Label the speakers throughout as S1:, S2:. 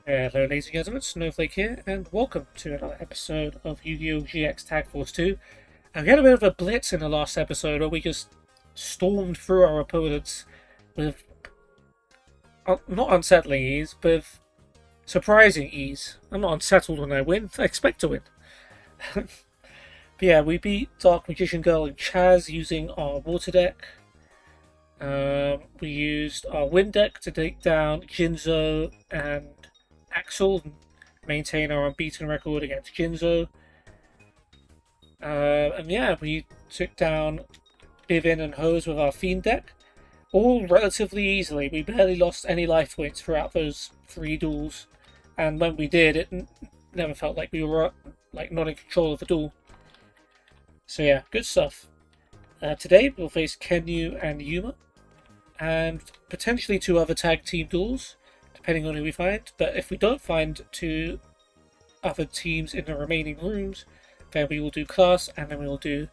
S1: Hello ladies and gentlemen, Snowflake here, and welcome to another episode of Yu-Gi-Oh! GX Tag Force 2. And we had a bit of a blitz in the last episode where we just stormed through our opponents with not unsettling ease, but with surprising ease. I'm not unsettled when I win, I expect to win. But yeah, we beat Dark Magician Girl and Chaz using our water deck. We used our wind deck to take down Jinzo and Axel, and maintain our unbeaten record against Jinzo. And yeah, we took down Bivin and Hose with our Fiend deck, all relatively easily. We barely lost any life points throughout those 3 duels, and when we did, it never felt like we were not in control of the duel. So yeah, good stuff. Today we'll face Kenyu and Yuma, and potentially 2 other tag team duels, depending on who we find. But if we don't find 2 other teams in the remaining rooms, then we will do class, and then we will do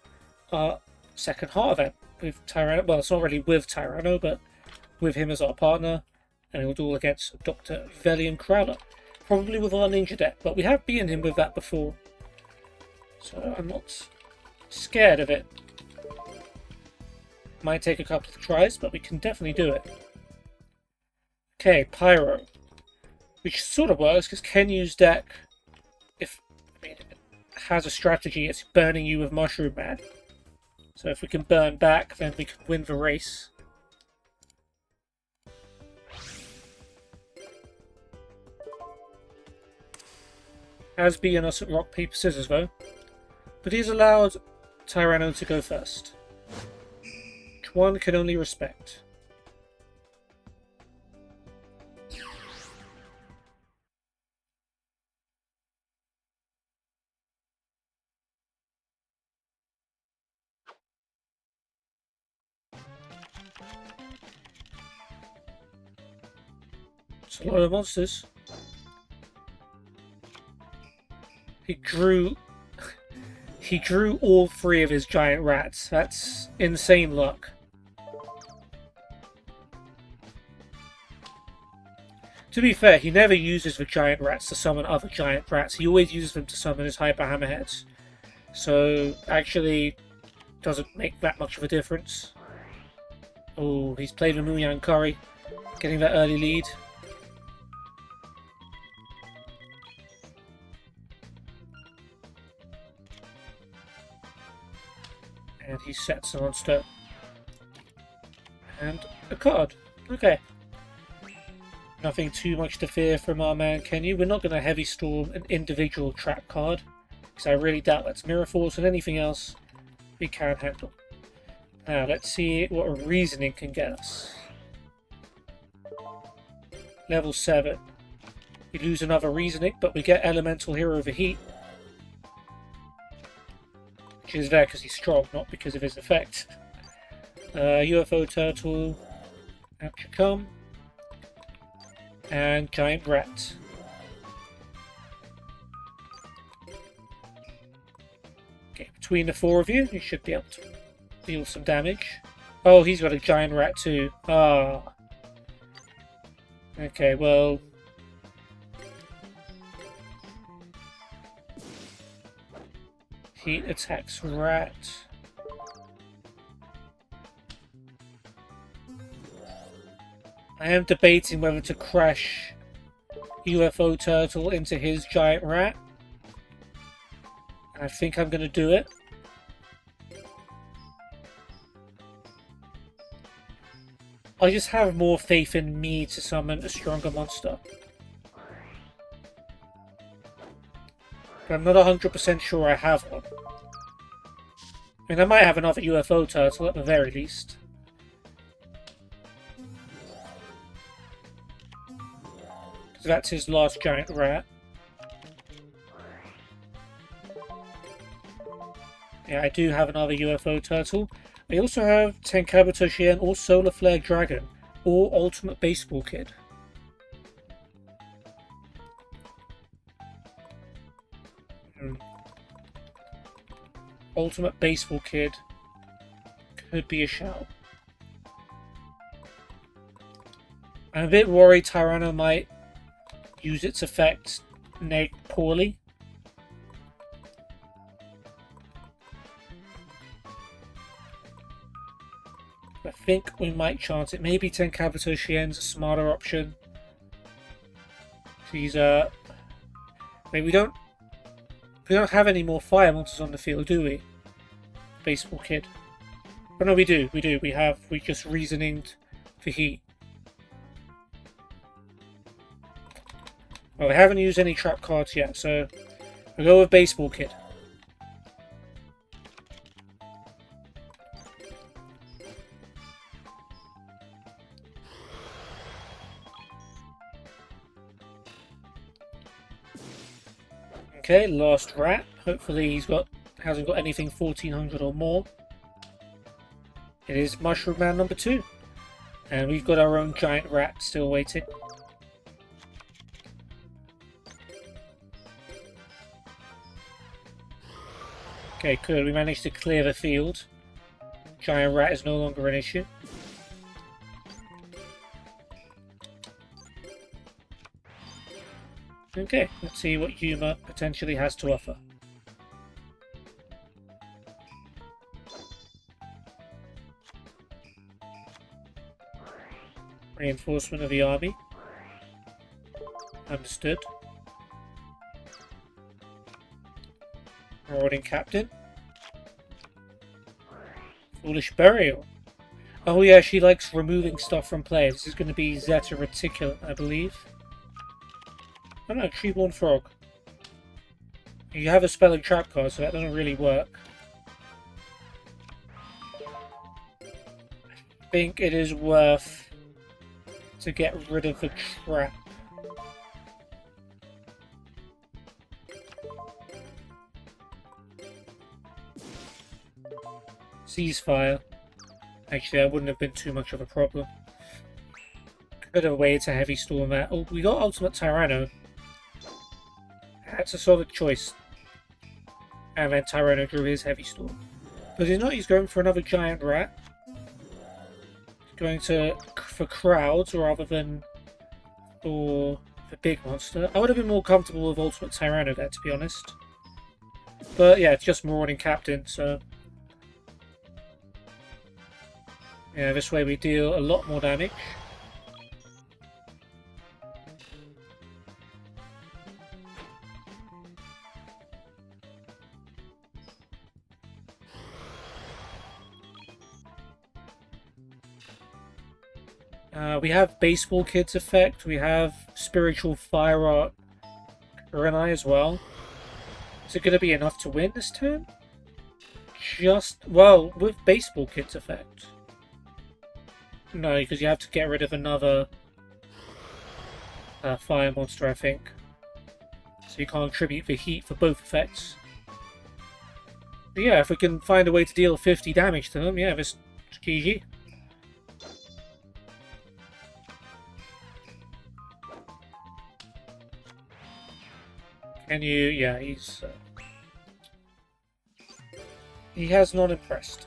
S1: our second heart event with Tyranno. Well, it's not really with Tyranno, but with him as our partner, and we will duel against Dr. Velian Crowler, probably with our ninja deck, but we have beaten him with that before, so I'm not scared of it. Might take a couple of tries, but we can definitely do it. Okay, Pyro, which sort of works because Kenyu's deck, it has a strategy. It's burning you with Mushroom Man. So if we can burn back, then we can win the race. Has beaten us at rock, paper, scissors though, but he's allowed Tyranno to go first, which one can only respect. It's a lot of monsters. He drew all 3 of his giant rats. That's insane luck. To be fair, he never uses the giant rats to summon other giant rats. He always uses them to summon his hyper hammerheads. So actually doesn't make that much of a difference. Oh, he's played with Muyang Curry, getting that early lead. And he sets a monster. And a card. Okay. Nothing too much to fear from our man Kenyu. We're not going to heavy storm an individual trap card, because I really doubt that's Mirror Force, and anything else we can handle. Now let's see what a reasoning can get us. Level 7. We lose another reasoning, but we get Elemental Hero Overheat. Which is there because he's strong, not because of his effect. UFO Turtle, out you come. And Giant Rat. Okay, between the 4 of you, you should be able to deal some damage. Oh, he's got a Giant Rat too. Ah. Okay, well... Heat attacks Rat. I am debating whether to crash UFO Turtle into his Giant Rat. I think I'm going to do it. I just have more faith in me to summon a stronger monster. But I'm not 100% sure I have one. I mean, I might have another UFO Turtle at the very least. So that's his last Giant Rat. Yeah, I do have another UFO Turtle. I also have Tenkabuto Shien or Solar Flare Dragon or Ultimate Baseball Kid. Ultimate Baseball Kid could be a shout. I'm a bit worried Tyranno might use its effect poorly. I think we might chance it. Maybe Tenkabuto Shien's a smarter option. She's we don't have any more fire monsters on the field, do we? Baseball Kid. Oh no, we do. We just reasoninged for heat. Well, we haven't used any trap cards yet, so we'll go with Baseball Kid. Okay, last rat. Hopefully hasn't got anything 1400 or more. It is Mushroom Man number 2. And we've got our own giant rat still waiting. Okay, good. We managed to clear the field. Giant rat is no longer an issue. Okay, let's see what Yuma potentially has to offer. Reinforcement of the army. Understood. Marauding Captain. Foolish Burial. Oh yeah, she likes removing stuff from play. This is going to be Zeta Reticulate, I believe. Oh no, Treeborn Frog. You have a spell and trap card, so that doesn't really work. I think it is worth to get rid of the trap. Ceasefire. Actually, that wouldn't have been too much of a problem. Could have waited to Heavy Storm that. Oh, we got Ultimate Tyranno. That's a solid choice. And then Tyranno drew his Heavy Storm. But he's not, he's going for another giant rat. He's going for crowds rather than for the big monster. I would have been more comfortable with Ultimate Tyranno there, to be honest. But yeah, it's just Marauding Captain, so... yeah, this way we deal a lot more damage. We have Baseball Kid's effect, we have Spiritual Fire Art Kurenai as well. Is it going to be enough to win this turn? Well, with Baseball Kid's effect. No, because you have to get rid of another fire monster, I think. So you can't attribute the heat for both effects. But yeah, if we can find a way to deal 50 damage to them, yeah, this is GG. Can you... yeah, he's... he has not impressed.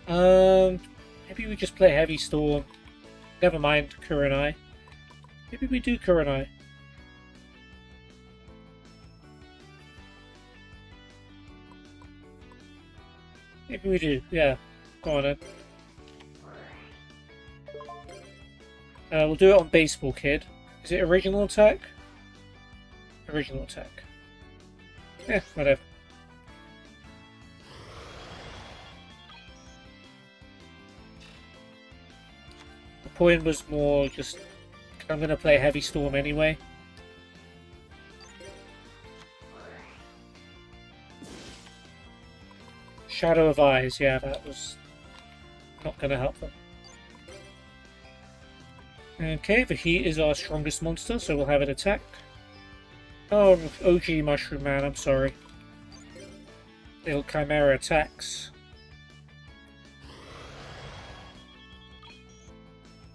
S1: Maybe we just play Heavy Storm. Never mind Kurenai. Maybe we do Kurenai. Maybe we do, yeah. Go on then. We'll do it on Baseball Kid. Is it original attack? Original attack. Yeah, whatever. The point was more just... I'm going to play Heavy Storm anyway. Shadow of Eyes, yeah, that was not going to help them. Okay, the heat is our strongest monster, so we'll have it attack. Oh, OG Mushroom Man, I'm sorry. Little Chimera attacks.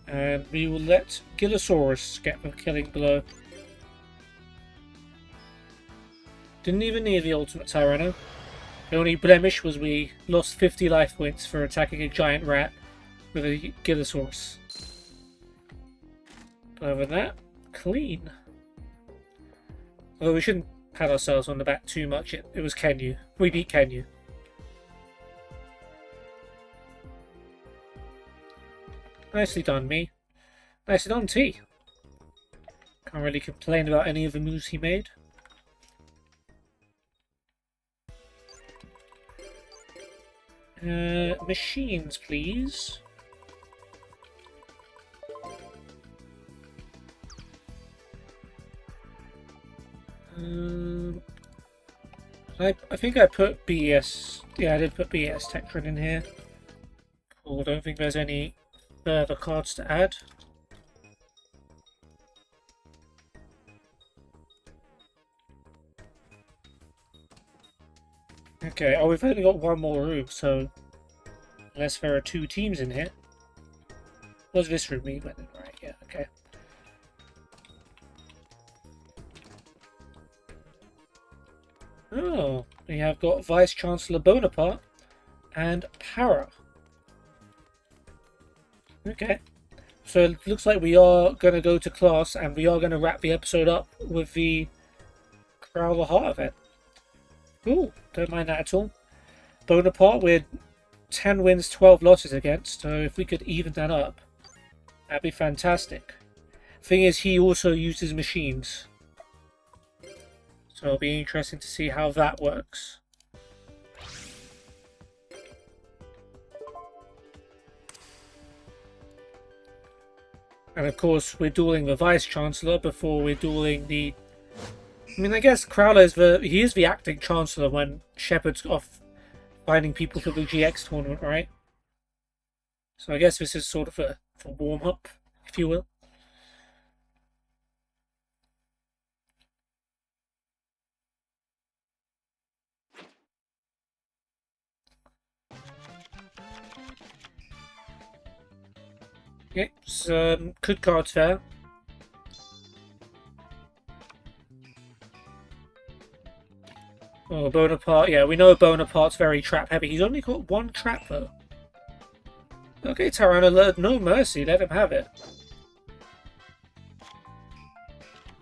S1: And we will let Gillosaurus get the killing blow. Didn't even need the Ultimate Tyranno. The only blemish was we lost 50 life points for attacking a giant rat with a Gillosaurus. Other than that, clean. Although we shouldn't pat ourselves on the back too much. It was Kenyu. We beat Kenyu. Nicely done, me. Nicely done, T. Can't really complain about any of the moves he made. Machines, please. I think I put BS. Yeah, I did put BS Tectron in here. Cool, don't think there's any further cards to add. Okay, oh, we've only got one more room, so unless there are two teams in here. What does this room mean? Right, yeah, okay. Oh, we have got Vice Chancellor Bonaparte and Para. Okay, so it looks like we are going to go to class and we are going to wrap the episode up with the Crowler Heart event. Cool, don't mind that at all. Bonaparte with 10 wins, 12 losses against, so if we could even that up, that'd be fantastic. Thing is, he also uses machines. So it'll be interesting to see how that works. And of course, we're dueling the Vice Chancellor before we're dueling the... I mean, I guess Crowler is he is the acting Chancellor when Shepard's off finding people for the GX tournament, right? So I guess this is sort of a warm-up, if you will. Okay, some good cards there. Oh, Bonaparte. Yeah, we know Bonaparte's very trap heavy. He's only got one trap though. Okay, Tyranno, no mercy. Let him have it.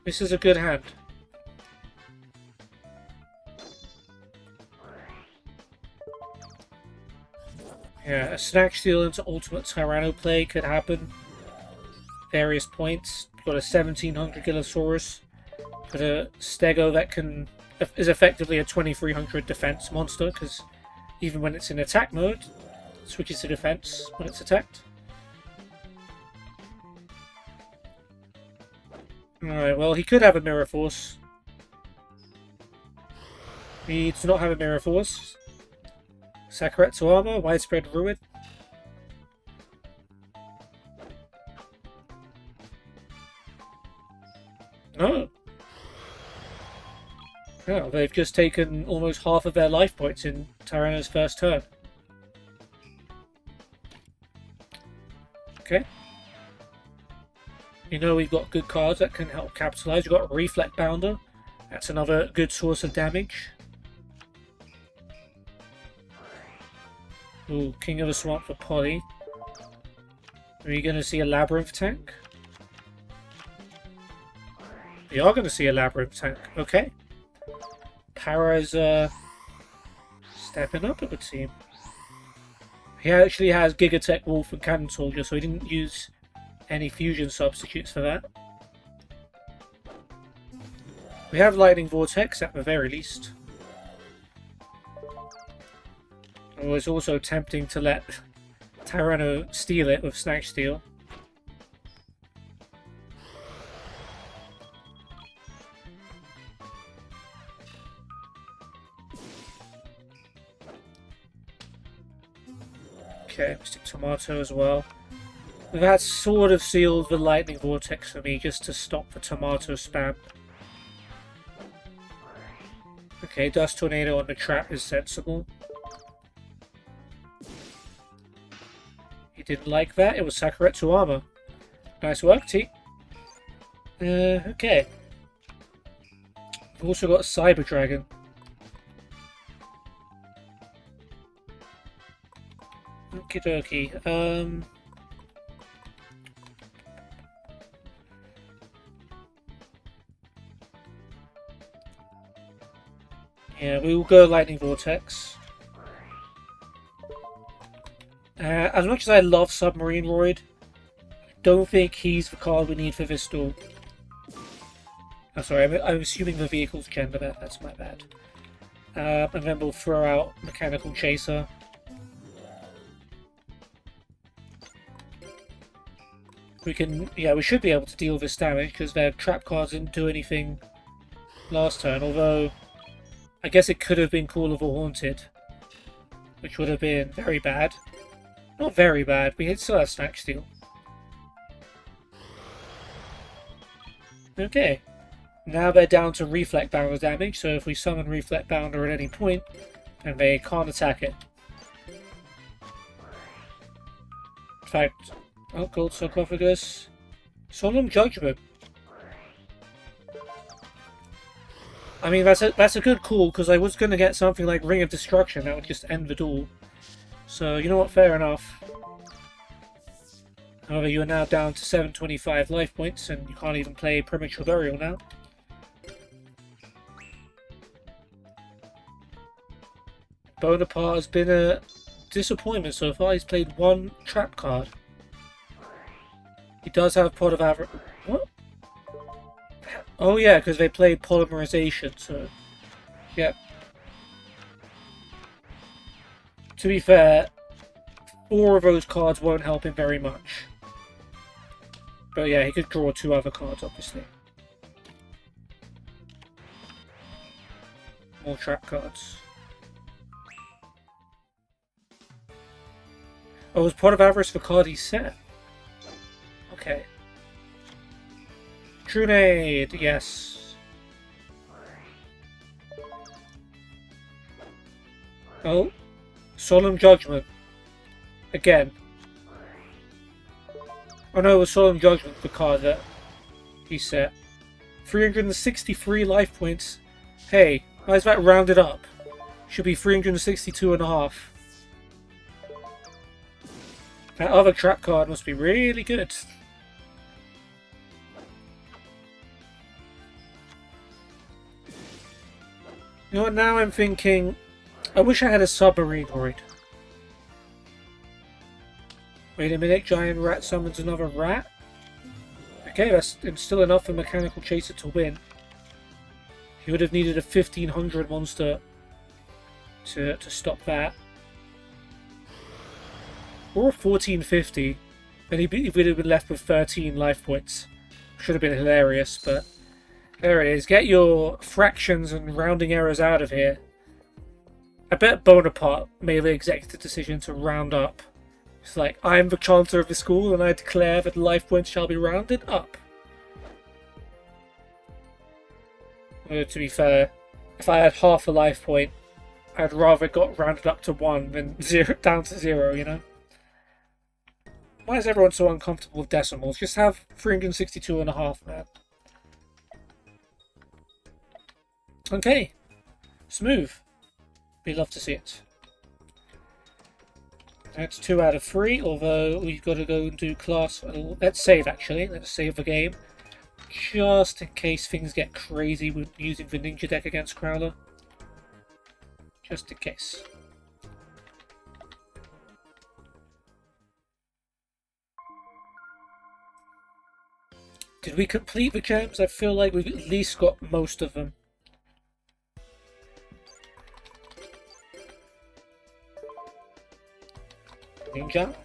S1: This is a good hand. Yeah, a Snatch Steal into Ultimate Tyranno play could happen. Various points. Got a 1700 Gillosaurus. Got a Stego that is effectively a 2300 defense monster, because even when it's in attack mode, it switches to defense when it's attacked. Alright, well, he could have a Mirror Force. He does not have a Mirror Force. Sakuretsu Armor, Widespread Ruin. No. Oh, they've just taken almost half of their life points in Tyranno's first turn. Okay. You know we've got good cards that can help capitalize. We've got Reflect Bounder. That's another good source of damage. Ooh, King of the Swamp for Polly. Are you going to see a Labyrinth tank? We are going to see a Labyrinth tank. Okay. Para is stepping up, it would seem. He actually has Gigatech Wolf and Cannon Soldier, so he didn't use any fusion substitutes for that. We have Lightning Vortex at the very least. Oh, it's also tempting to let Tyranno steal it with Snatch Steal. Okay, Mystic Tomato as well. That sort of sealed the Lightning Vortex for me, just to stop the Tomato spam. Okay, Dust Tornado on the trap is sensible. He didn't like that, it was Sakuretsu Armor. Nice work, T. Okay. We've also got Cyber Dragon. Okie dokie. Yeah, we will go Lightning Vortex. As much as I love Submarine Roid, I don't think he's the card we need for this duel. Oh, sorry, I'm assuming the vehicle's gender, that's my bad. And then we'll throw out Mechanical Chaser. We can, yeah, we should be able to deal this damage because their trap cards didn't do anything last turn, although I guess it could have been Call of the Haunted, which would have been very bad. Not very bad, we still have Snack Steal. Okay, now they're down to Reflect Bounder damage, so if we summon Reflect Bounder at any point, then they can't attack it. In fact, oh, Gold Sarcophagus. Solemn Judgment. I mean, that's a good call, because I was going to get something like Ring of Destruction that would just end the duel. So, you know what, fair enough. However, you are now down to 725 life points, and you can't even play Premature Burial now. Bonaparte has been a disappointment so far. He's played one trap card. He does have Pot of Avarice. What? Oh yeah, because they played Polymerization, so... Yep. To be fair, 4 of those cards won't help him very much. But yeah, he could draw 2 other cards, obviously. More trap cards. Oh, was Pot of Avarice the card he set? Okay. Trunade, yes. Oh. Solemn Judgment. Again. Oh no, it was Solemn Judgment, the card that he set. 363 life points. Hey, why is that rounded up? Should be 362.5. That other trap card must be really good. You know what, now I'm thinking... I wish I had a Submarine Roid. Wait a minute, Giant Rat summons another rat? Okay, that's still enough for Mechanical Chaser to win. He would have needed a 1500 monster to stop that. Or a 1450. Then he would have been left with 13 life points. Should have been hilarious, but... There it is. Get your fractions and rounding errors out of here. I bet Bonaparte made the executive decision to round up. It's like, I am the Chancellor of the school and I declare that life points shall be rounded up. To be fair, if I had half a life point, I'd rather it got rounded up to 1 than down to 0, you know? Why is everyone so uncomfortable with decimals? Just have 362.5, man. Okay. Smooth. We love to see it. That's 2 out of 3, although we've got to go and do class... let's save, actually. Let's save the game. Just in case things get crazy with using the Ninja deck against Crowler. Just in case. Did we complete the gems? I feel like we've at least got most of them. Ninja.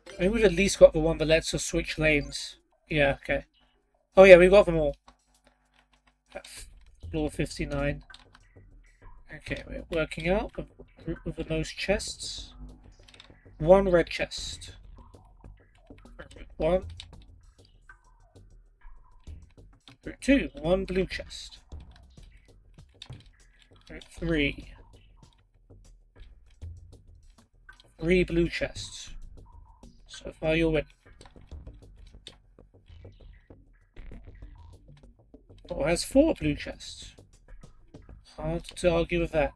S1: I think we've at least got the one that lets us switch lanes. Yeah, okay. Oh yeah, we've got them all. Floor 59. Okay, we're working out the group with the most chests. 1 red chest. 1. 2. 1 blue chest. 3. 3 blue chests. So far you'll win. 4 has 4 blue chests. Hard to argue with that.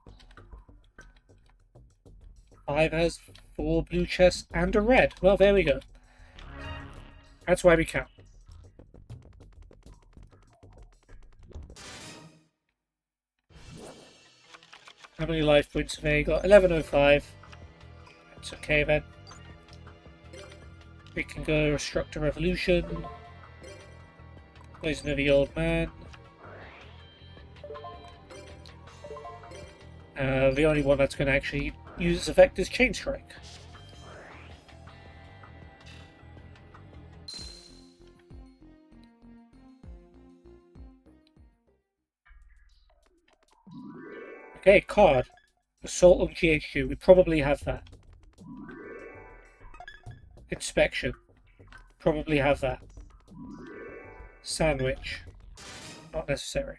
S1: 5 has 4 blue chests and a red. Well, there we go. That's why we count. How many life points have they got? 1105. That's okay then. We can go Restruct a Revolution. Poison of the Old Man. The only one that's going to actually use its effect is Chain Strike. Okay, card. Assault on GHQ. We probably have that. Inspection. Probably have that. Sandwich. Not necessary.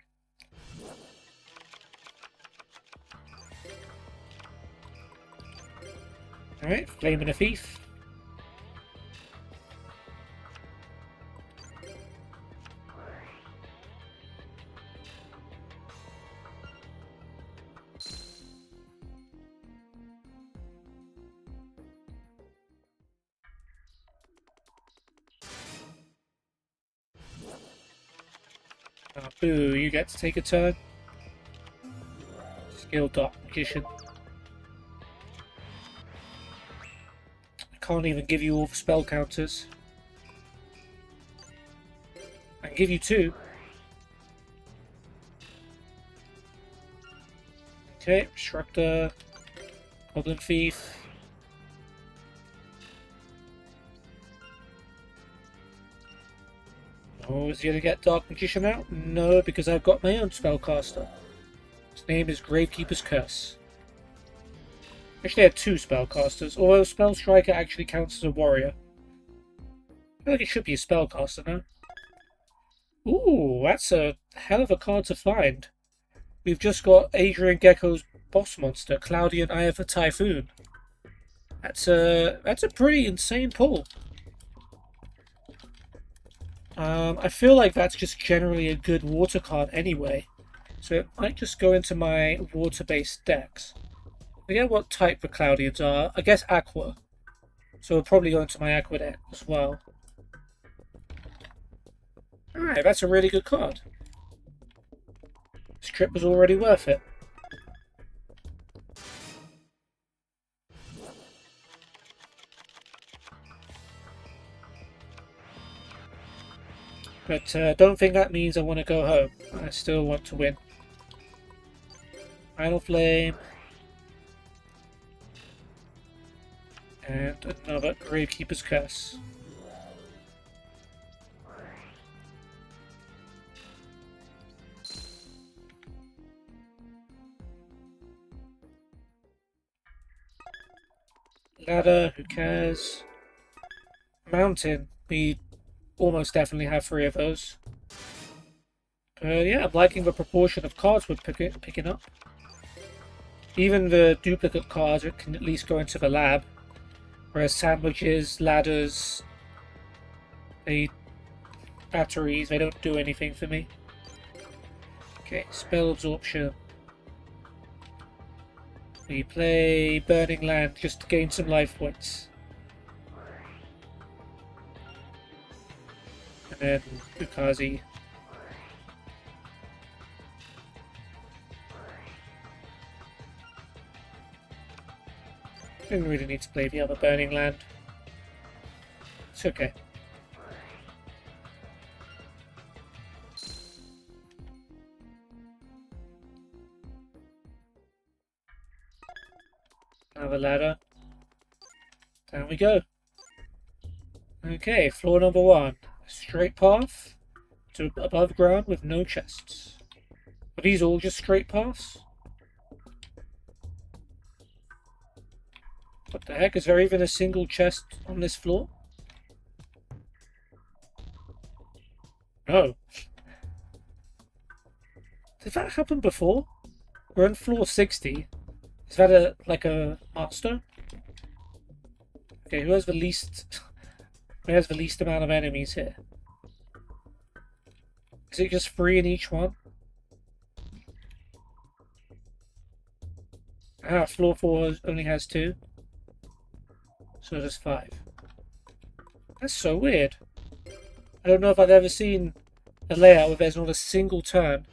S1: Alright, Flaming a Thief. Boo, you get to take a turn. Skill Dark Magician. I can't even give you all the spell counters. I can give you 2. Okay, Disruptor. Goblin Thief. Oh, is he going to get Dark Magician out? No, because I've got my own spellcaster. His name is Gravekeeper's Curse. Actually, I have 2 spellcasters, although Spell Striker actually counts as a warrior. I feel like it should be a spellcaster now. Ooh, that's a hell of a card to find. We've just got Adrian Gecko's boss monster, Cloudian Eye of a Typhoon. That's a pretty insane pull. I feel like that's just generally a good water card anyway, so it might just go into my water-based decks. I forget what type the Cloudians are. I guess Aqua. So it'll probably go into my Aqua deck as well. Alright, that's a really good card. This trip was already worth it. But don't think that means I want to go home. I still want to win. Final Flame. And another Gravekeeper's Curse. Ladder, who cares? Mountain, we almost definitely have 3 of those. Yeah, I'm liking the proportion of cards we're picking up. Even the duplicate cards can at least go into the lab. Whereas sandwiches, ladders, batteries, they don't do anything for me. Okay, spell absorption. We play Burning Land just to gain some life points. And then Ukazi. Didn't really need to play the other Burning Land. It's okay. Another ladder. Down we go. Okay, floor number 1. A straight path to above ground with no chests. Are these all just straight paths? What the heck? Is there even a single chest on this floor? No. Did that happen before? We're on floor 60. Is that like a master? Okay, who has the least amount of enemies here? Is it just 3 in each one? Ah, floor 4 only has 2. So there's 5. That's so weird. I don't know if I've ever seen a layout where there's not a single turn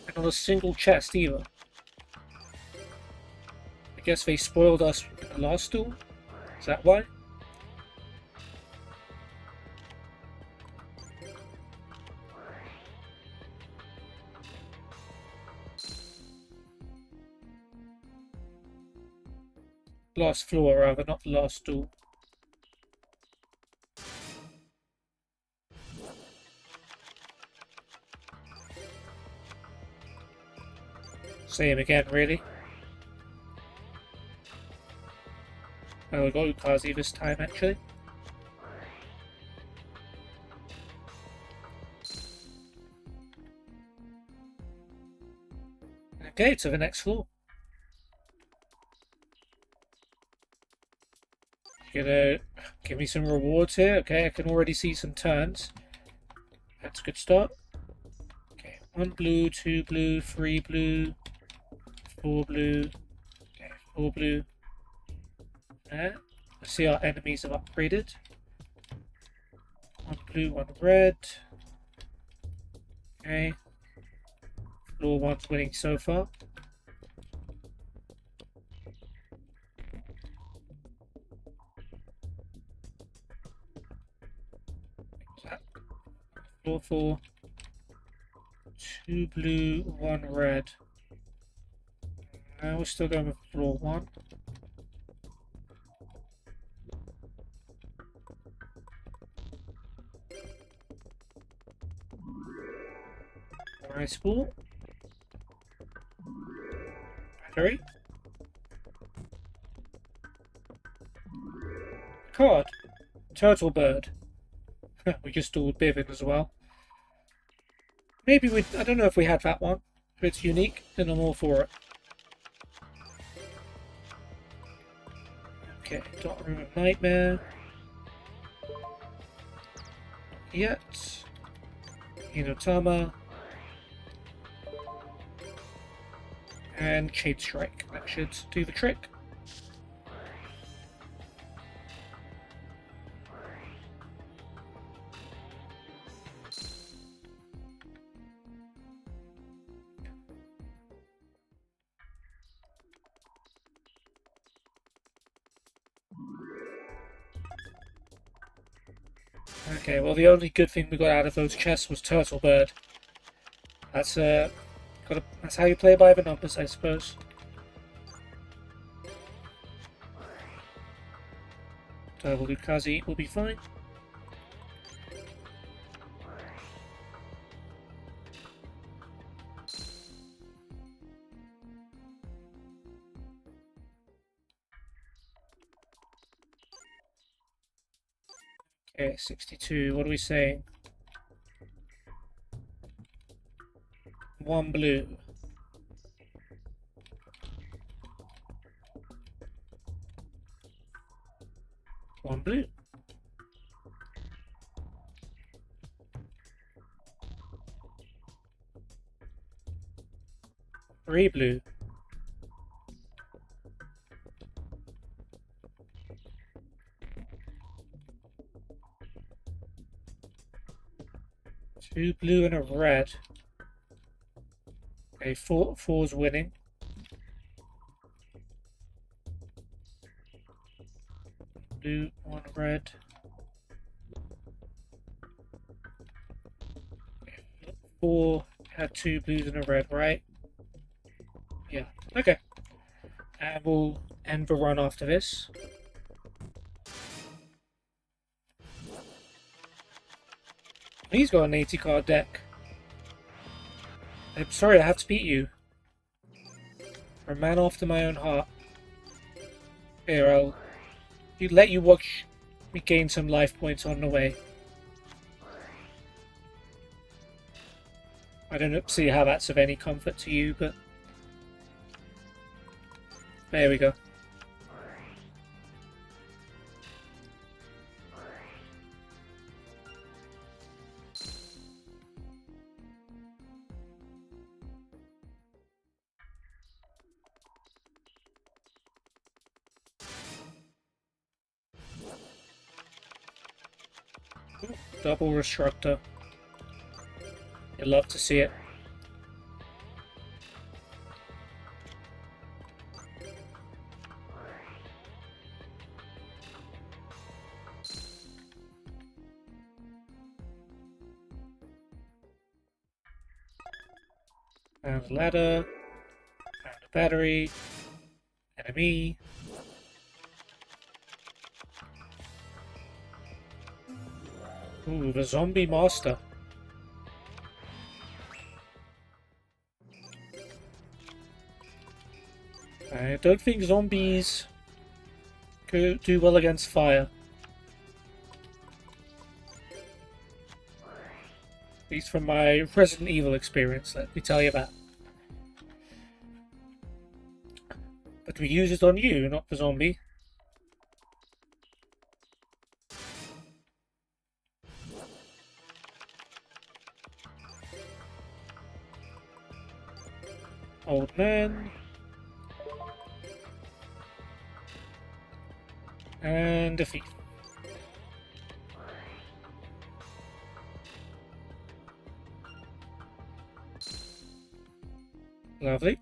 S1: and not a single chest either. I guess they spoiled us in the last duel? Is that why? Last floor, rather, not the last duel. Same again, really. Oh, we got Ukazi this time, actually. Okay, to the next floor. You're gonna give me some rewards here. Okay, I can already see some turns. That's a good start. Okay, 1 blue, 2 blue, 3 blue, 4 blue. Okay, 4 blue. There. I see our enemies have upgraded. 1 blue, 1 red. Okay. Floor 1's winning so far. Floor 4. 2 blue, 1 red. Now we're still going with floor 1. Nice ball. Battery. Card. Turtle bird. We just dueled Bivin as well. Maybe we... I don't know if we had that one. If it's unique, then I'm all for it. Okay, Dot Room of Nightmare. Yet. Inotama. And Shade Strike. That should do the trick. Okay, well the only good thing we got out of those chests was Turtle Bird. That's that's how you play by the numbers, I suppose. Double Lukazi will be fine. Okay, 62. What are we saying? 1 blue. One blue. Three blue. Two blue and a red. Okay, four's winning. Blue, 1 red. Okay, 4 had 2 blues and a red, right? Yeah, okay. And we'll end the run after this. He's got an 80 card deck. I'm sorry, I have to beat you. For a man after my own heart. Here, I'll let you watch me gain some life points on the way. I don't see how that's of any comfort to you, but there we go. Double Restructor. You'd love to see it. Found a ladder. Found a battery. Enemy. Ooh, the zombie master. I don't think zombies could do well against fire. At least from my Resident Evil experience, let me tell you that. But we use it on you, not the zombie. Old man. And a thief. Lovely.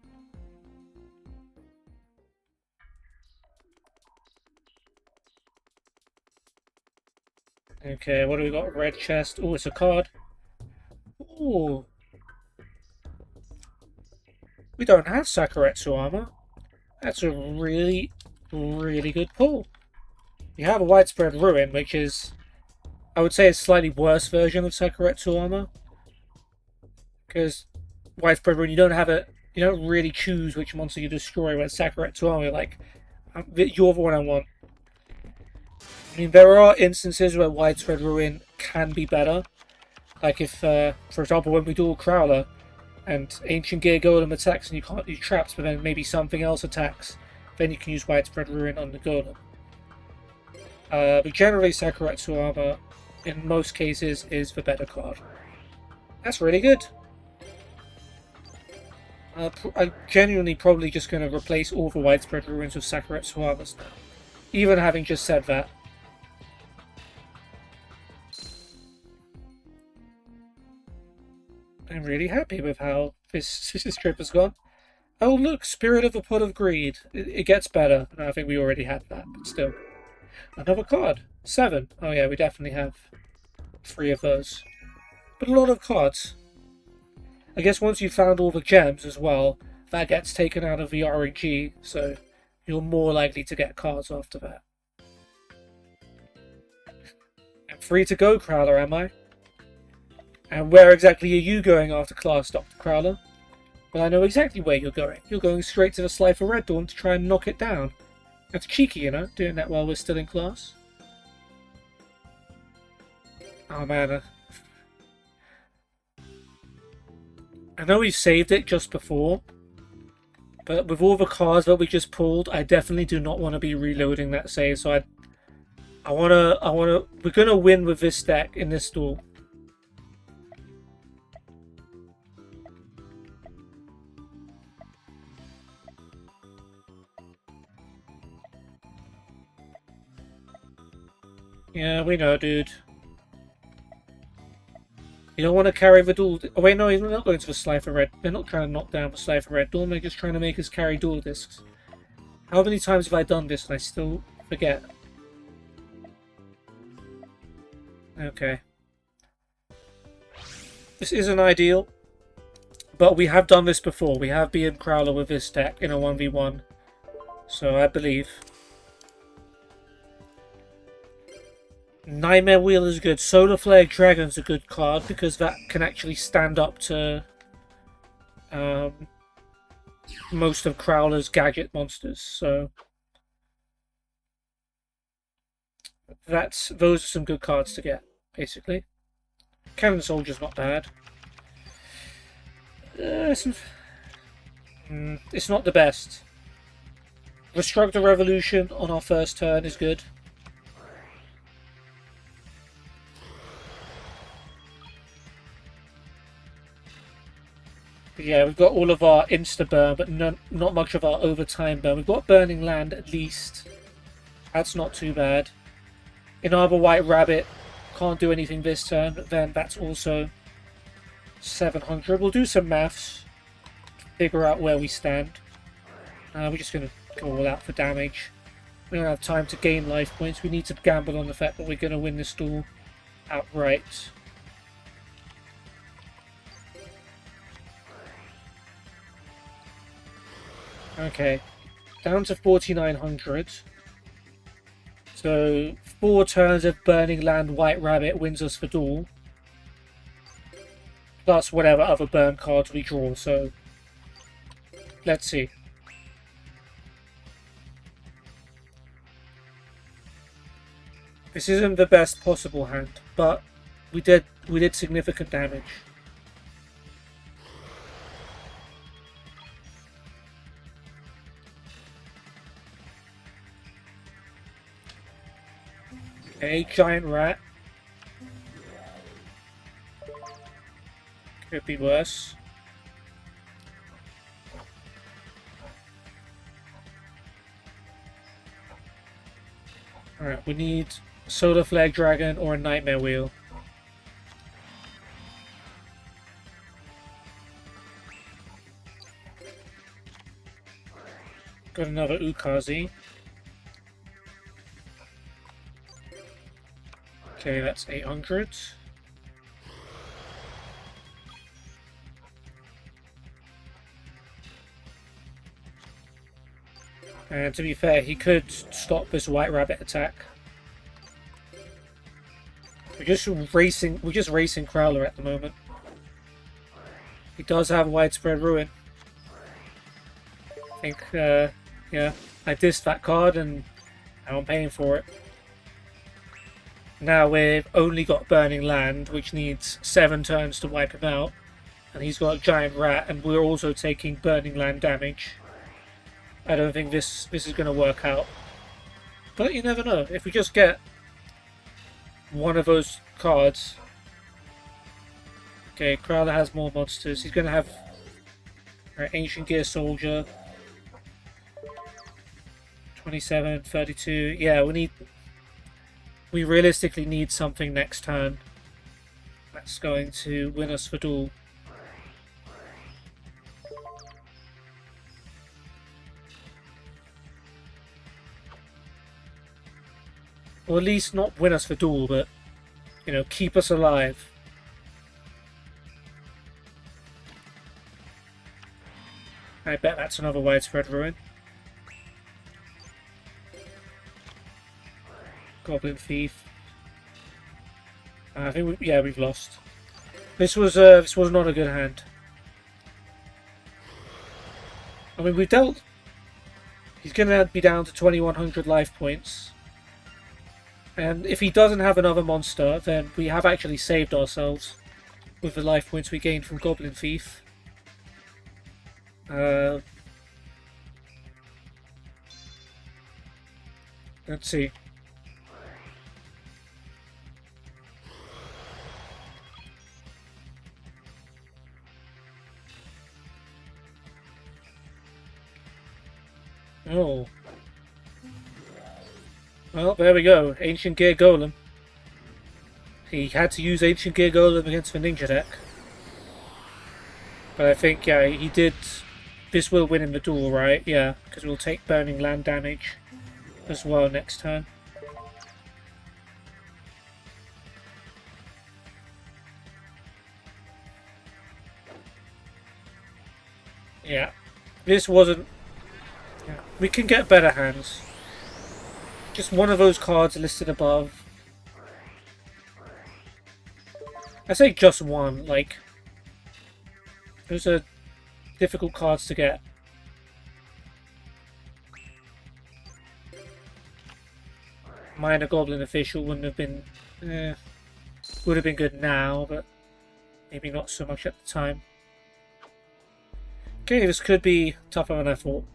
S1: Okay, what do we got? Red chest. Oh, it's a card. Oh. We don't have Sakuretsu armor. That's a really, really good pull. You have a Widespread Ruin, which is, I would say, a slightly worse version of Sakuretsu armor. Because Widespread Ruin, you don't really choose which monster you destroy. Whereas Sakuretsu armor, you're like, you're the one I want. I mean, there are instances where Widespread Ruin can be better. Like if, for example, when we duel Crowler, and Ancient Gear Golem attacks and you can't use traps, but then maybe something else attacks, then you can use Widespread Ruin on the Golem. But generally, Sakuretsu armor, in most cases, is the better card. That's really good. I'm genuinely probably just going to replace all the Widespread Ruins with Sakuretsu armors now. Even having just said that. I'm really happy with how this trip has gone. Oh look, Spirit of the Pot of Greed. It gets better. I think we already had that, but still. Another card. 7. Oh yeah, we definitely have 3 of those. But a lot of cards. I guess once you've found all the gems as well, that gets taken out of the RNG, so you're more likely to get cards after that. I'm free to go, Crowler, am I? And where exactly are you going after class, Dr. Crowler? Well, I know exactly where you're going. You're going straight to the Slifer Red Dawn to try and knock it down. That's cheeky, you know, doing that while we're still in class. Oh man. I know we've saved it just before, but with all the cards that we just pulled, I definitely do not want to be reloading that save, so we're gonna win with this deck in this duel. Yeah, we know, dude. You don't want to carry the duel... Oh wait, no, he's not going to the Slifer Red... They're not trying to knock down the Slifer Red Dawn, they're just trying to make us carry dual discs. How many times have I done this and I still forget? Okay. This isn't ideal, but we have done this before. We have BM Crowler with this deck in a 1v1, so I believe. Nightmare Wheel is good. Solar Flare Dragon's a good card because that can actually stand up to most of Crowler's gadget monsters. So those are some good cards to get, basically. Cannon Soldier's not bad. It's not the best. Restruct the Revolution on our first turn is good. Yeah, we've got all of our insta-burn, but not much of our overtime burn. We've got Burning Land, at least. That's not too bad. Inaba White Rabbit, can't do anything this turn, but then that's also 700. We'll do some maths, figure out where we stand. We're just going to go all out for damage. We don't have time to gain life points. We need to gamble on the fact that we're going to win this duel outright. Okay. Down to 4,900. So 4 turns of Burning Land White Rabbit wins us for duel. Plus whatever other burn cards we draw, so let's see. This isn't the best possible hand, but we did significant damage. Okay, giant rat. Could be worse. Alright, we need a Solar Flare Dragon or a Nightmare Wheel. Got another Ukazi. Okay, that's 800. And to be fair, he could stop this White Rabbit attack. We're just racing Crowler at the moment. He does have Widespread Ruin. I think, yeah, I dissed that card and now I'm paying for it. Now we've only got Burning Land, which needs 7 turns to wipe him out. And he's got a Giant Rat, and we're also taking Burning Land damage. I don't think this is going to work out. But you never know. If we just get one of those cards... Okay, Crowler has more monsters. He's going to have Ancient Gear Soldier. 27, 32. Yeah, we realistically need something next turn that's going to win us for duel. Or at least not win us for duel, but, you know, keep us alive. I bet that's another Widespread Ruin. Goblin Thief. I think we've lost. This was not a good hand. I mean, we've dealt. He's going to be down to 2,100 life points, and if he doesn't have another monster, then we have actually saved ourselves with the life points we gained from Goblin Thief. Let's see. Oh. Well, there we go. Ancient Gear Golem. He had to use Ancient Gear Golem against the Ninja deck. But I think, yeah, he did... This will win in the duel, right? Yeah, because we'll take Burning Land damage as well next turn. Yeah, this wasn't... Yeah. We can get better hands. Just one of those cards listed above. I say just one, like... Those are difficult cards to get. Minor Goblin Official wouldn't have been... would have been good now, but maybe not so much at the time. Okay, this could be tougher than I thought.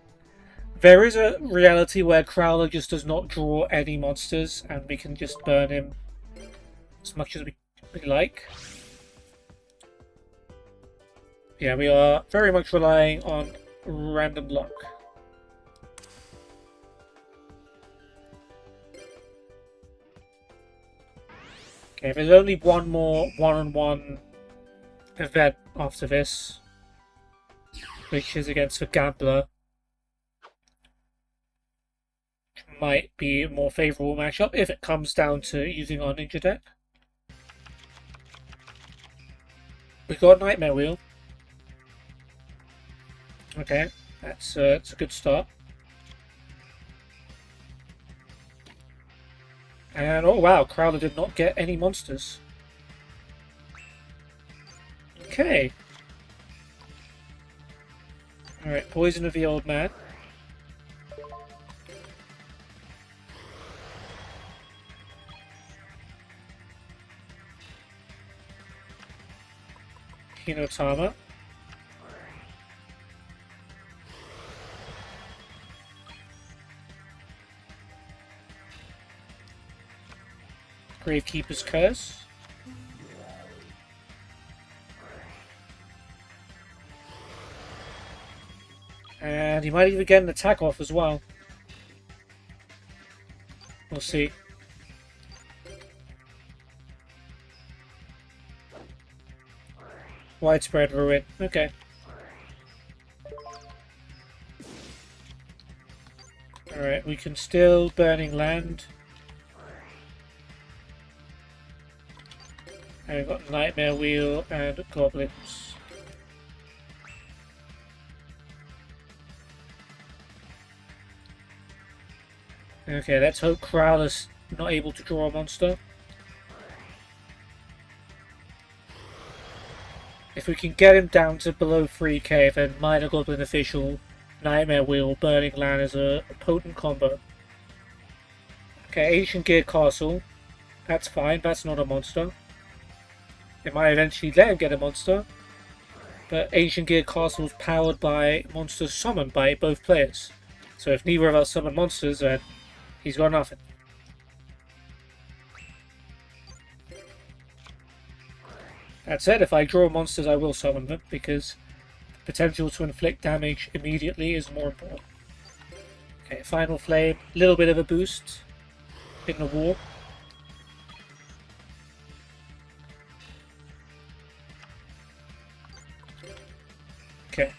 S1: There is a reality where Crowler just does not draw any monsters, and we can just burn him as much as we like. Yeah, we are very much relying on random luck. Okay, there's only one more one-on-one event after this, which is against the Gambler. Might be a more favourable matchup if it comes down to using our Ninja deck. We got a Nightmare Wheel. Okay, That's a good start. And oh wow, Crowler did not get any monsters. Okay. Alright, Poison of the Old Man. Hinotama. Gravekeeper's Curse. And he might even get an attack off as well. We'll see. Widespread Ruin. Okay. Alright, we can still Burning Land. And we've got Nightmare Wheel and Goblins. Okay, let's hope Crowler's not able to draw a monster. If we can get him down to below 3k, then Minor Goblin Official, Nightmare Wheel, Burning Land is a potent combo. Okay, Ancient Gear Castle. That's fine, that's not a monster. It might eventually let him get a monster. But Ancient Gear Castle is powered by monsters summoned by both players. So if neither of us summon monsters, then he's got nothing. That said, if I draw monsters, I will summon them, because the potential to inflict damage immediately is more important. Okay, Final Flame, a little bit of a boost in the war. Okay.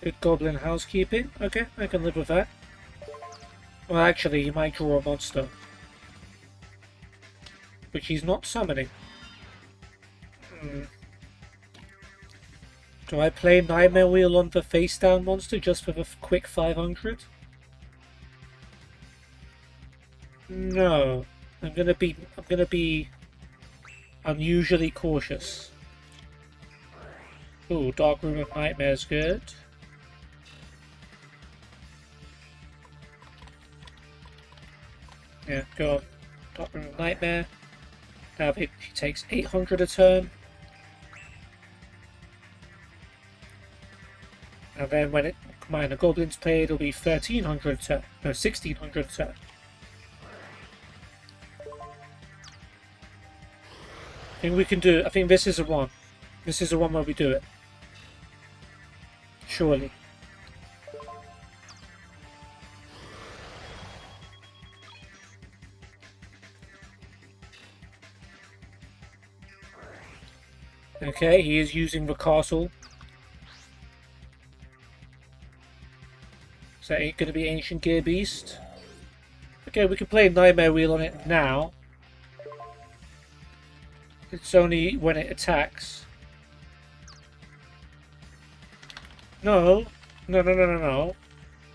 S1: Good Goblin Housekeeping. Okay, I can live with that. Well, actually, he might draw a monster, which he's not summoning. Do I play Nightmare Wheel on the face down monster just for the quick 500? No. I'm gonna be unusually cautious. Ooh, Dark Room of Nightmare's good. Yeah, go on. Dark Room of Nightmare. Now he takes 800 a turn. And then when Minor Goblins played, it'll be 1300 a turn. No, 1600 a turn. I think we can do it. I think this is a one. This is the one where we do it. Surely. Okay, he is using the castle. Is that going to be Ancient Gear Beast? Okay, we can play Nightmare Wheel on it now. It's only when it attacks. No. No.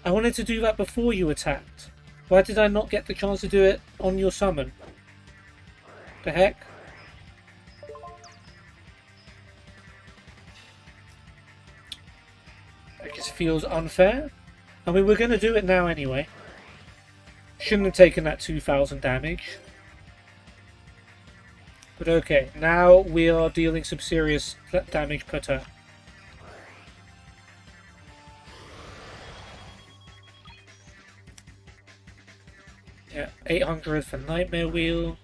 S1: I wanted to do that before you attacked. Why did I not get the chance to do it on your summon? The heck? It just feels unfair. I mean, we're going to do it now anyway. Shouldn't have taken that 2000 damage. But okay, now we are dealing some serious damage per turn. Yeah, 800 for Nightmare Wheel.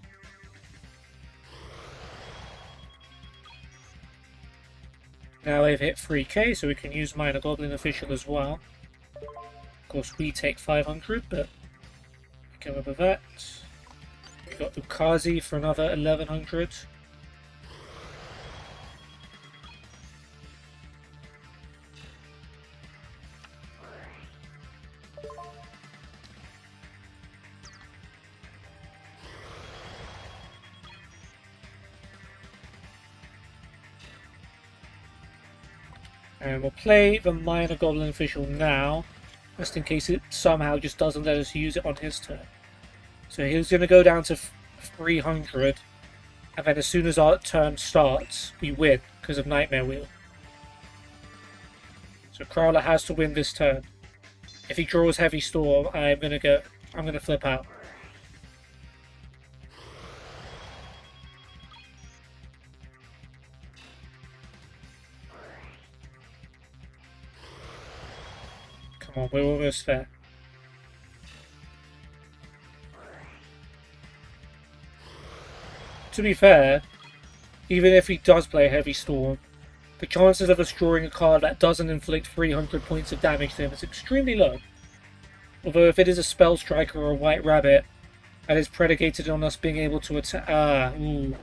S1: Now they've hit 3k, so we can use Minor Goblin Official as well. Of course, we take 500, but we go over that. We've got Ukazi for another 1100. And we'll play the Minor Goblin Official now, just in case it somehow just doesn't let us use it on his turn. So he's going to go down to 300, and then as soon as our turn starts, we win because of Nightmare Wheel. So Crowler has to win this turn. If he draws Heavy Storm, I'm gonna flip out. Come on, we're almost there. To be fair, even if he does play Heavy Storm, the chances of us drawing a card that doesn't inflict 300 points of damage to him is extremely low. Although if it is a Spell Striker or a White Rabbit, that is predicated on us being able to attack... ooh.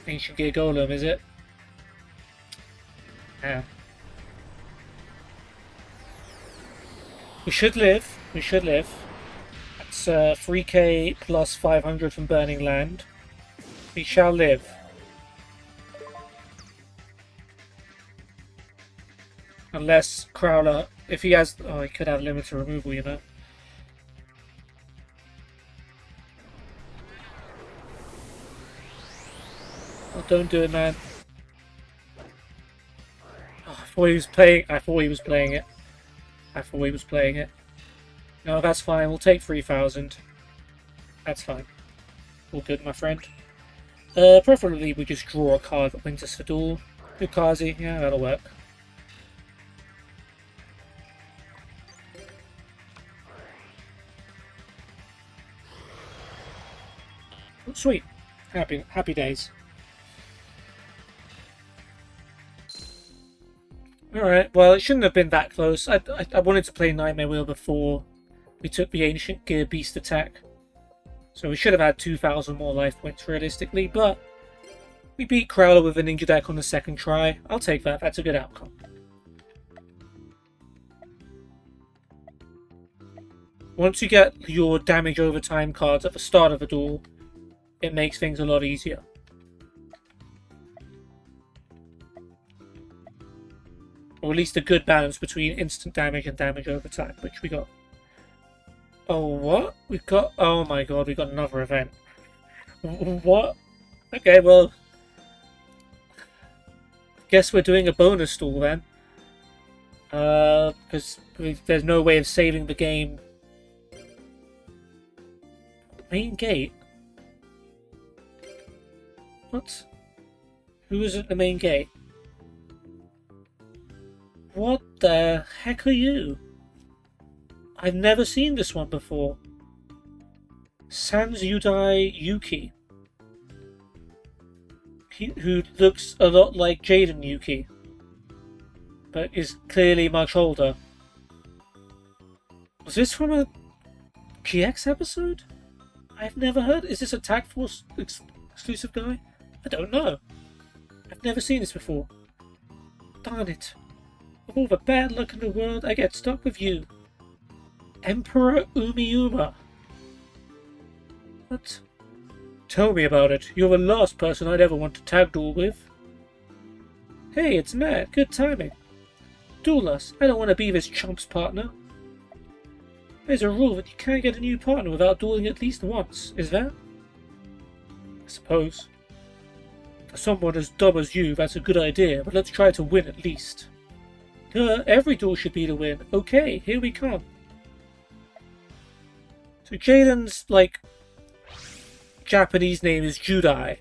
S1: Ancient Gear Golem, is it? Yeah. We should live. We should live. That's 3k plus 500 from Burning Land. We shall live. Unless Crowler, if he has... Oh, he could have limited removal, you know. Oh, don't do it, man. Oh, I thought he was playing... I thought he was playing it. I thought he was playing it. No, that's fine. We'll take 3,000. That's fine. All good, my friend. Preferably we just draw a card that wins us the duel. Ukazi, yeah, that'll work. Sweet. Happy days. Alright, well, it shouldn't have been that close. I wanted to play Nightmare Wheel before we took the Ancient Gear Beast attack. So we should have had 2,000 more life points realistically, but we beat Crowler with a Ninja deck on the second try. I'll take that. That's a good outcome. Once you get your damage over time cards at the start of a duel, it makes things a lot easier. Or at least a good balance between instant damage and damage over time, which we got. Oh, what? We've got... Oh my god, we got another event. What? Okay, well... Guess we're doing a bonus duel then. Because there's no way of saving the game. Main gate? What? Who is at the main gate? What the heck are you? I've never seen this one before. Sanzyudai Yuki. Who looks a lot like Jaden Yuki, but is clearly much older. Was this from a GX episode? I've never heard. Is this a Tag Force exclusive guy? I don't know. I've never seen this before. Darn it. Of all the bad luck in the world, I get stuck with you. Emperor.Umiuma. What? Tell me about it. You're the last person I'd ever want to tag duel with. Hey, it's Matt. Good timing. Duel us. I don't want to be this chump's partner. There's a rule that you can't get a new partner without dueling at least once, is there? I suppose. For someone as dumb as you, that's a good idea, but let's try to win at least. Every duel should be to win. Okay, here we come. So Jaden's, like, Japanese name is Judai,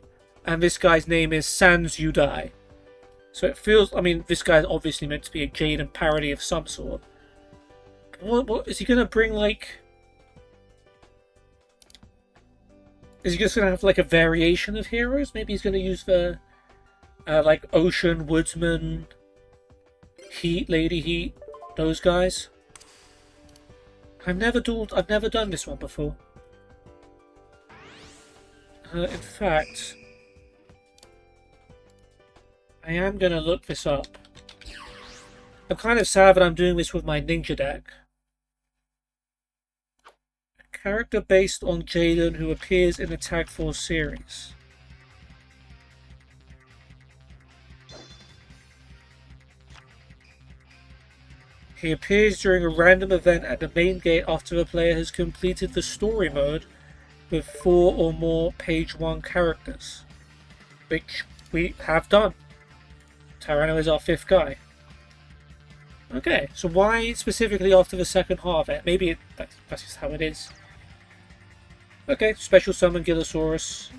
S1: and this guy's name is Sanzyudai. So it feels, I mean, this guy's obviously meant to be a Jaden parody of some sort. What is he gonna bring, like... Is he just gonna have, like, a variation of heroes? Maybe he's gonna use the, like, Ocean, Woodsman, Heat, Lady Heat, those guys. I've never done this one before. In fact, I am gonna look this up. I'm kind of sad that I'm doing this with my ninja deck, Character based on Jaden who appears in the Tag Force series. He appears during a random event at the main gate after the player has completed the story mode with 4 or more page 1 characters, which we have done. Tyranno is our 5th guy. Okay, so why specifically after the second half? Maybe that's just how it is. Okay, special summon Gillosaurus.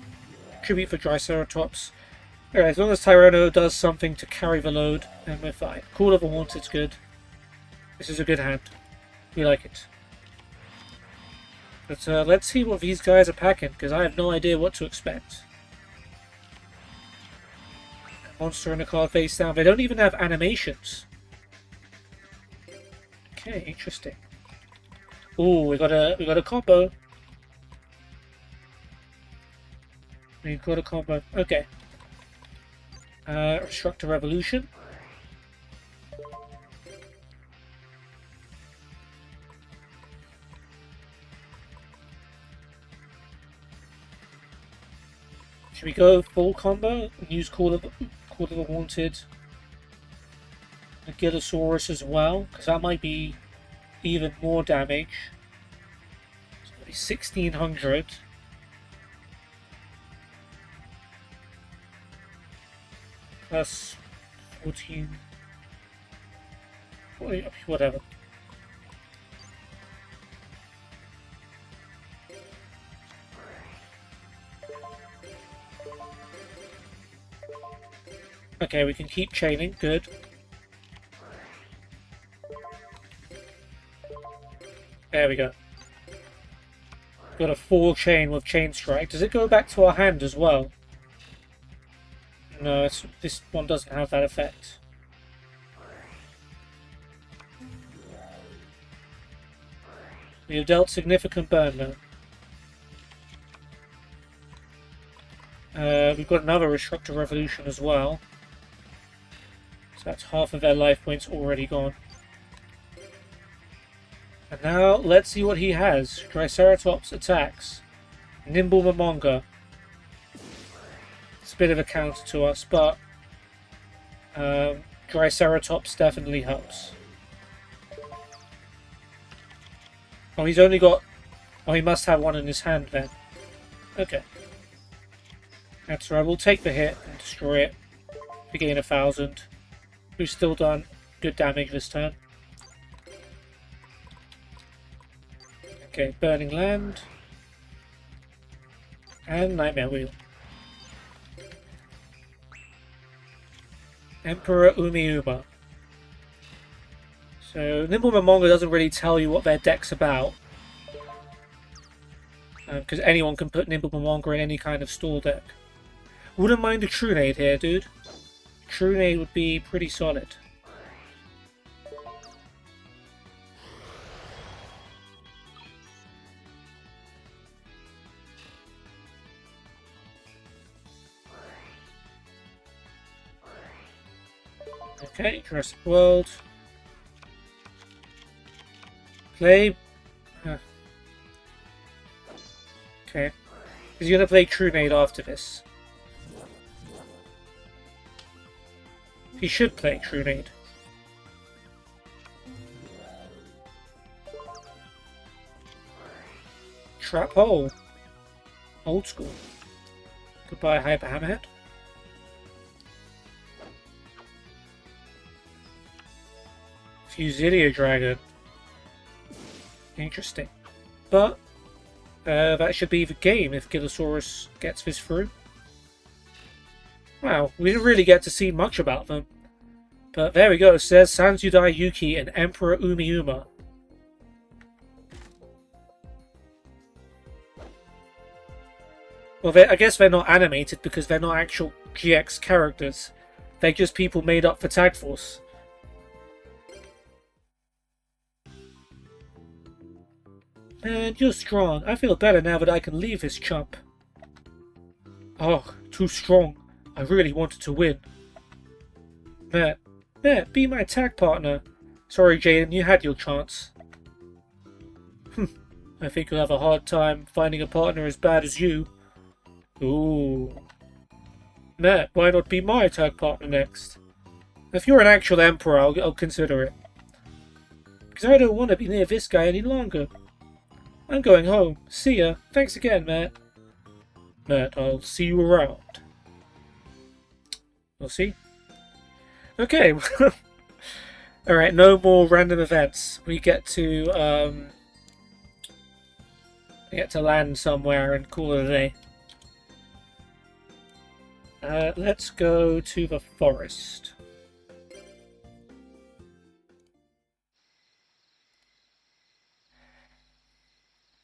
S1: Tribute for Triceratops. Alright, as long as Tyranno does something to carry the load, then we're fine. Call of the Haunted's good. This is a good hand. We like it. But let's see what these guys are packing, because I have no idea what to expect. Monster in the card face down. They don't even have animations. Okay, interesting. Ooh, we got a combo. We got a combo. Okay. Destructive Revolution. Should we go full combo and use Call of the Haunted? The Gillosaurus as well, because that might be even more damage. So it'll be 1600. Plus 14. Whatever. Okay, we can keep chaining. Good. There we go. Got a 4 chain with Chain Strike. Does it go back to our hand as well? No, this one doesn't have that effect. We have dealt significant burn though. We've got another Destructive Revolution as well. So that's half of their life points already gone. And now let's see what he has. Triceratops attacks. Nimble Momonga. It's a bit of a counter to us, but Triceratops definitely helps. Oh, he's only got... Oh, he must have one in his hand then. Okay. That's right, we'll take the hit and destroy it. We gain 1,000. We've still done good damage this turn. Okay, Burning Land. And Nightmare Wheel. Emperor.Umiuma. So, Nimble Momonga doesn't really tell you what their deck's about. Because anyone can put Nimble Momonga in any kind of store deck. Wouldn't mind a Trunade here, dude. Trunade would be pretty solid. Okay, Jurassic World. Play... Okay. He's gonna play Trunade after this. He should play Trunade. Trap Hole. Old school. Goodbye, Hyper Hammerhead. Fusilia Dragon. Interesting. But that should be the game if Gillosaurus gets this through. Wow, we didn't really get to see much about them. But there we go, it says Sanzyudai, Yuki, and Emperor.Umiuma. Well, I guess they're not animated because they're not actual GX characters. They're just people made up for Tag Force. Man, you're strong. I feel better now that I can leave this chump. Oh, too strong. I really wanted to win. Matt, be my tag partner. Sorry, Jaden, you had your chance. I think you'll have a hard time finding a partner as bad as you. Ooh. Matt, why not be my tag partner next? If you're an actual emperor, I'll consider it. Because I don't want to be near this guy any longer. I'm going home. See ya. Thanks again, Matt. Matt, I'll see you around. We'll see. Okay. Alright, no more random events. We get to land somewhere and call it a day. Let's go to the forest.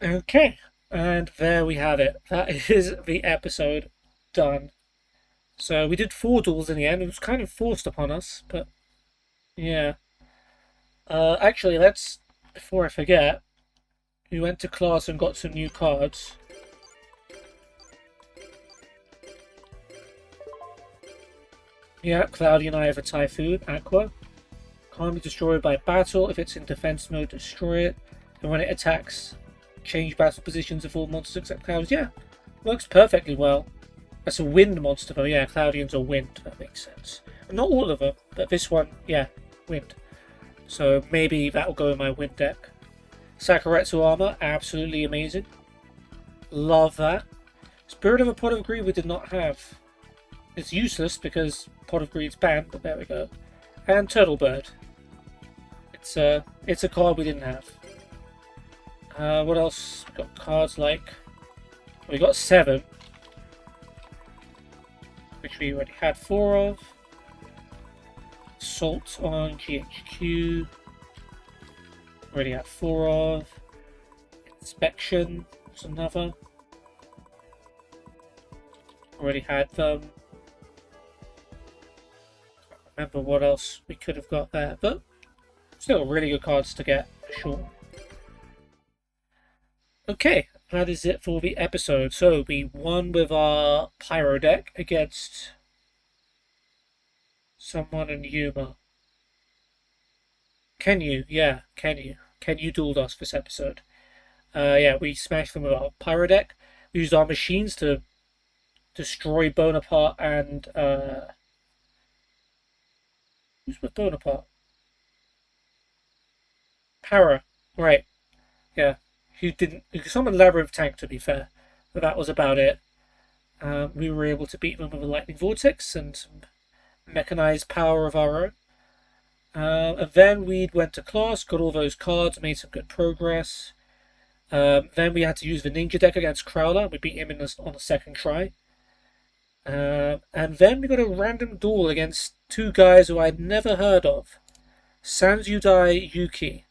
S1: Okay, and there we have it. That is the episode done. So we did 4 duels in the end. It was kind of forced upon us, but yeah. Actually, before I forget, we went to class and got some new cards. Yeah, Cloudy and I have a Typhoon, Aqua. Can't be destroyed by battle. If it's in defense mode, destroy it. And when it attacks, change battle positions of all monsters except Clouds. Yeah, works perfectly well. That's a wind monster though. Yeah, Cloudians are wind. That makes sense. Not all of them, but this one, yeah, wind. So maybe that'll go in my wind deck. Sakuretsu armor, absolutely amazing. Love that. Spirit of a Pot of Greed we did not have. It's useless because Pot of Greed's banned, but there we go. And Turtle Bird. It's a card we didn't have. What else? We got cards like... We got 7. Which we already had 4 of. Salt on GHQ. Already had 4 of. Inspection was another. Already had them. Can't remember what else we could have got there, but still really good cards to get for sure. Okay, that is it for the episode. So we won with our Pyro deck against someone in Yuma. Kenyu, yeah, Kenyu. Kenyu dueled us this episode. Yeah, we smashed them with our Pyro deck. We used our machines to destroy Bonaparte and who's with Bonaparte? Para, right? Yeah, who summoned Labyrinth Tank to be fair, but that was about it. We were able to beat them with a Lightning Vortex and some mechanized power of our own. And then we went to class, got all those cards, made some good progress. Then we had to use the Ninja deck against Crowler. We beat him on the second try. And then we got a random duel against 2 guys who I'd never heard of. Sanzyudai Yuki.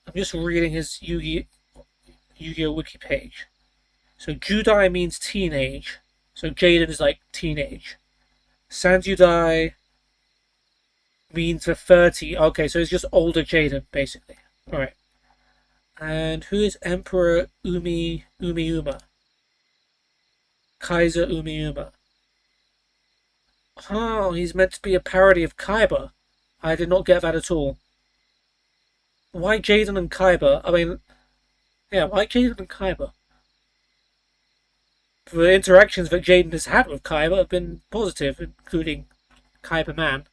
S1: I'm just reading his Yu-Gi-Oh! Wiki page. So Judai means teenage. So Jaden is like teenage. Sanzyudai means the 30. Okay, so it's just older Jaden, basically. Alright. And who is Emperor.Umiuma? Kaiser.Umiuma. Oh, he's meant to be a parody of Kaiba. I did not get that at all. Why Jaden and Kaiba? I mean, yeah, why Jaden and Kaiba? The interactions that Jaden has had with Kaiba have been positive, including Kaiba Man.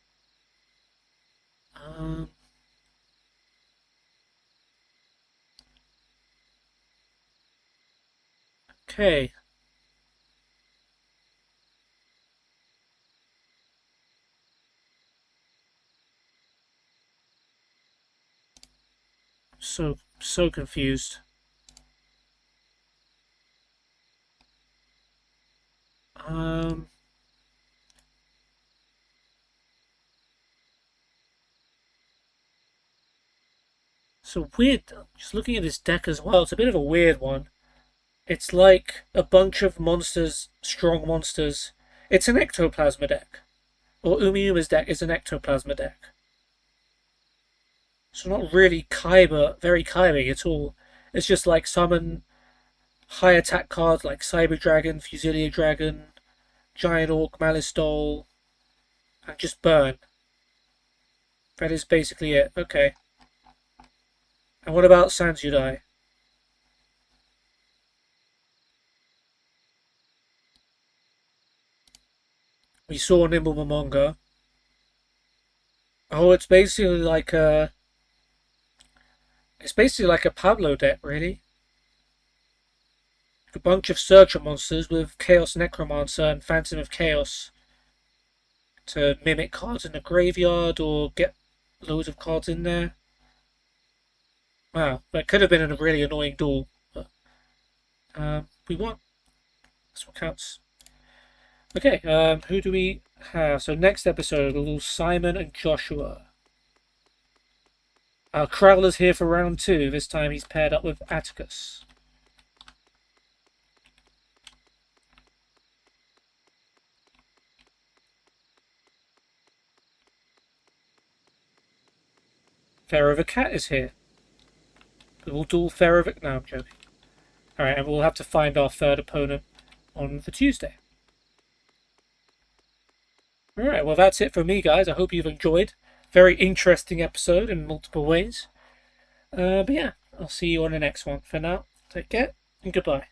S1: Okay. So confused. So weird. Just looking at this deck as well, it's a bit of a weird one. It's like a bunch of monsters, strong monsters. It's an ectoplasma deck. Or Umiuma's deck is an ectoplasma deck. So not really Kaiba, very Kaiba at all. It's just like summon high attack cards like Cyber Dragon, Fusilia Dragon, Giant Orc, Malistol, and just burn. That is basically it. Okay. And what about Sanzyudai? We saw Nimble Momonga. Oh, it's basically like a Pablo deck, really. A bunch of Searcher monsters with Chaos Necromancer and Phantom of Chaos to mimic cards in the graveyard or get loads of cards in there. Wow, that could have been a really annoying duel, but we won. That's what counts. Okay, who do we have? So next episode, we'll do Simon and Joshua. Our Crowler's here for round 2. This time he's paired up with Atticus. Pharaoh the Cat is here. We'll duel Pharaoh the... No, I'm joking. Alright, and we'll have to find our third opponent on the Tuesday. Alright, well that's it for me, guys. I hope you've enjoyed. Very interesting episode in multiple ways. But yeah, I'll see you on the next one. For now, take care and goodbye.